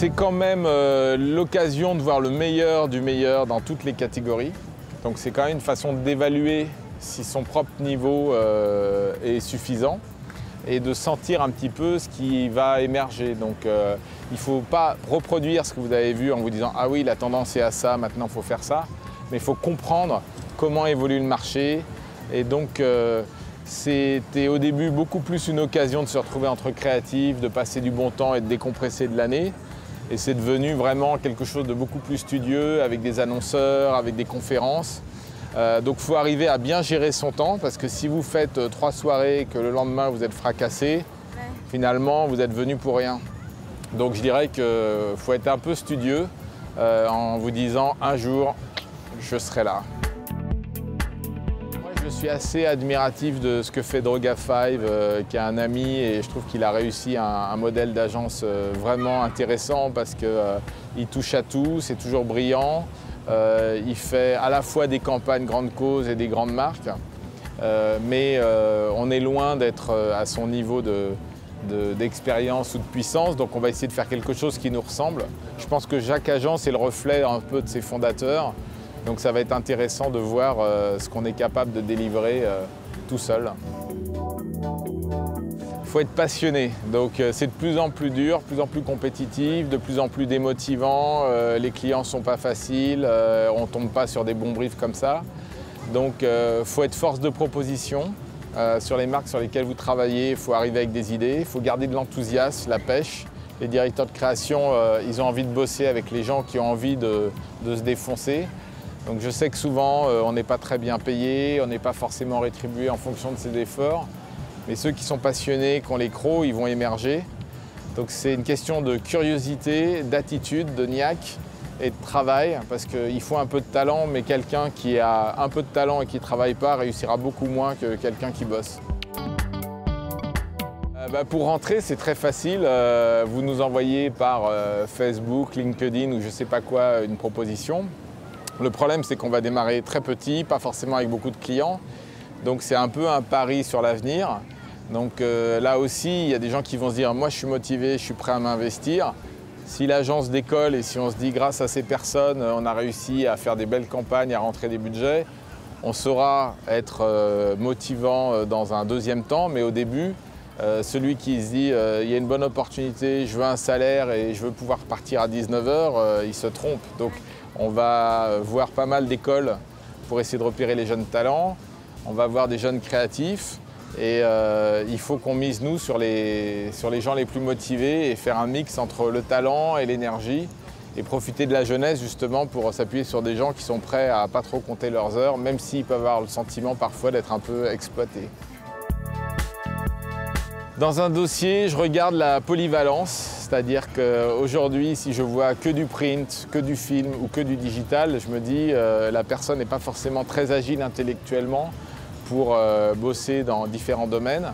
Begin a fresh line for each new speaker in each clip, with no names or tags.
c'est quand même l'occasion de voir le meilleur du meilleur dans toutes les catégories. Donc c'est quand même une façon d'évaluer si son propre niveau est suffisant et de sentir un petit peu ce qui va émerger. Donc il ne faut pas reproduire ce que vous avez vu en vous disant « Ah oui, la tendance est à ça, maintenant il faut faire ça ». Mais il faut comprendre comment évolue le marché. Et donc c'était au début beaucoup plus une occasion de se retrouver entre créatifs, de passer du bon temps et de décompresser de l'année. Et c'est devenu vraiment quelque chose de beaucoup plus studieux, avec des annonceurs, avec des conférences. Donc il faut arriver à bien gérer son temps, parce que si vous faites 3 soirées et que le lendemain vous êtes fracassé, finalement vous êtes venu pour rien. Donc je dirais qu'il faut être un peu studieux en vous disant un jour je serai là. Moi, je suis assez admiratif de ce que fait Droga5, qui est un ami, et je trouve qu'il a réussi un modèle d'agence vraiment intéressant parce qu'il touche à tout, c'est toujours brillant. Il fait à la fois des campagnes grandes causes et des grandes marques, mais on est loin d'être à son niveau d'expérience ou de puissance, donc on va essayer de faire quelque chose qui nous ressemble. Je pense que chaque agence est le reflet un peu de ses fondateurs, donc ça va être intéressant de voir ce qu'on est capable de délivrer tout seul. Il faut être passionné, donc c'est de plus en plus dur, de plus en plus compétitif, de plus en plus démotivant. Les clients ne sont pas faciles, on ne tombe pas sur des bons briefs comme ça. Donc il faut être force de proposition sur les marques sur lesquelles vous travaillez. Il faut arriver avec des idées, il faut garder de l'enthousiasme, la pêche. Les directeurs de création, ils ont envie de bosser avec les gens qui ont envie de se défoncer. Donc je sais que souvent on n'est pas très bien payé, on n'est pas forcément rétribué en fonction de ses efforts. Mais ceux qui sont passionnés, qui ont les crocs, ils vont émerger. Donc c'est une question de curiosité, d'attitude, de niaque et de travail, parce qu'il faut un peu de talent, mais quelqu'un qui a un peu de talent et qui ne travaille pas réussira beaucoup moins que quelqu'un qui bosse. Pour rentrer, c'est très facile. Vous nous envoyez par Facebook, LinkedIn ou je ne sais pas quoi une proposition. Le problème, c'est qu'on va démarrer très petit, pas forcément avec beaucoup de clients. Donc c'est un peu un pari sur l'avenir. Donc là aussi, il y a des gens qui vont se dire « moi je suis motivé, je suis prêt à m'investir ». Si l'agence décolle et si on se dit grâce à ces personnes, on a réussi à faire des belles campagnes, à rentrer des budgets, on saura être motivant dans un deuxième temps. Mais au début, celui qui se dit il y a une bonne opportunité, je veux un salaire et je veux pouvoir partir à 19 h, il se trompe. Donc on va voir pas mal d'écoles pour essayer de repérer les jeunes talents. On va voir des jeunes créatifs et il faut qu'on mise nous sur les gens les plus motivés et faire un mix entre le talent et l'énergie et profiter de la jeunesse justement pour s'appuyer sur des gens qui sont prêts à pas trop compter leurs heures, même s'ils peuvent avoir le sentiment parfois d'être un peu exploités. Dans un dossier, je regarde la polyvalence, c'est-à-dire qu'aujourd'hui, si je vois que du print, que du film ou que du digital, je me dis la personne n'est pas forcément très agile intellectuellement pour bosser dans différents domaines.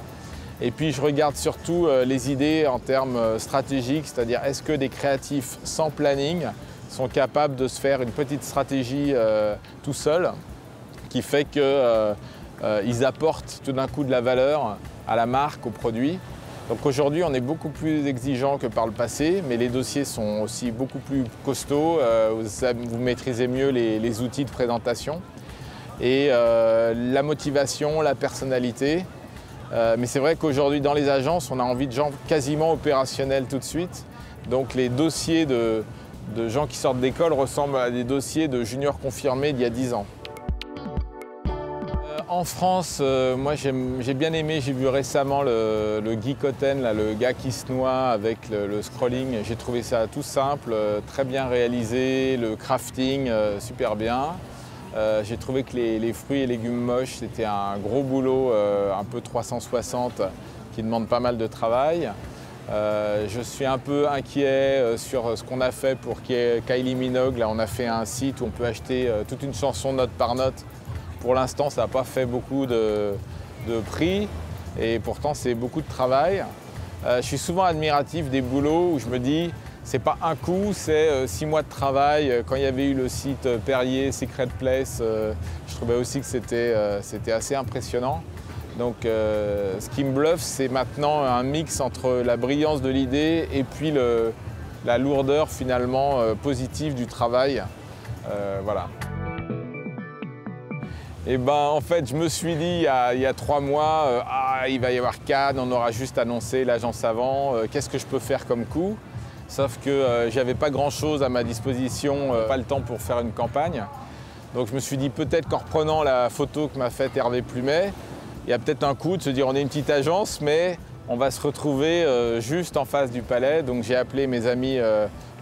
Et puis je regarde surtout les idées en termes stratégiques, c'est-à-dire est-ce que des créatifs sans planning sont capables de se faire une petite stratégie tout seuls, qui fait qu'ils apportent tout d'un coup de la valeur à la marque, au produit. Donc aujourd'hui, on est beaucoup plus exigeant que par le passé, mais les dossiers sont aussi beaucoup plus costauds. Vous maîtrisez mieux les outils de présentation. Et la motivation, la personnalité. Mais c'est vrai qu'aujourd'hui, dans les agences, on a envie de gens quasiment opérationnels tout de suite. Donc les dossiers de gens qui sortent d'école ressemblent à des dossiers de juniors confirmés d'il y a 10 ans. En France, moi j'ai bien aimé, j'ai vu récemment le Guy Cotten, là, le gars qui se noie avec le scrolling. J'ai trouvé ça tout simple, très bien réalisé, le crafting super bien. J'ai trouvé que les fruits et légumes moches, c'était un gros boulot, un peu 360, qui demande pas mal de travail. Je suis un peu inquiet sur ce qu'on a fait pour Kylie Minogue. Là, on a fait un site où on peut acheter toute une chanson note par note. Pour l'instant, ça n'a pas fait beaucoup de prix et pourtant, c'est beaucoup de travail. Je suis souvent admiratif des boulots où je me dis, c'est pas un coup, c'est 6 mois de travail. Quand il y avait eu le site Perrier, Secret Place, je trouvais aussi que c'était assez impressionnant. Donc ce qui me bluffe, c'est maintenant un mix entre la brillance de l'idée et puis la lourdeur finalement positive du travail. Voilà. Et ben en fait, je me suis dit il y a 3 mois, il va y avoir Cannes, on aura juste annoncé l'agence avant, qu'est-ce que je peux faire comme coup? Sauf que j'avais pas grand-chose à ma disposition, pas le temps pour faire une campagne. Donc je me suis dit peut-être qu'en reprenant la photo que m'a faite Hervé Plumet, il y a peut-être un coup de se dire on est une petite agence, mais on va se retrouver juste en face du palais. Donc j'ai appelé mes amis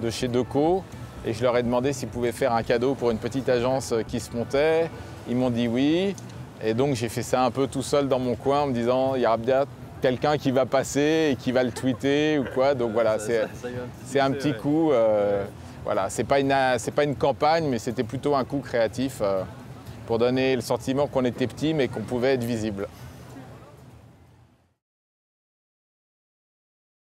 de chez Deco et je leur ai demandé s'ils pouvaient faire un cadeau pour une petite agence qui se montait. Ils m'ont dit oui. Et donc j'ai fait ça un peu tout seul dans mon coin en me disant il y aura bien quelqu'un qui va passer et qui va le tweeter ou quoi. Donc voilà, c'est un petit coup. Voilà, c'est pas une campagne, mais c'était plutôt un coup créatif pour donner le sentiment qu'on était petit mais qu'on pouvait être visible.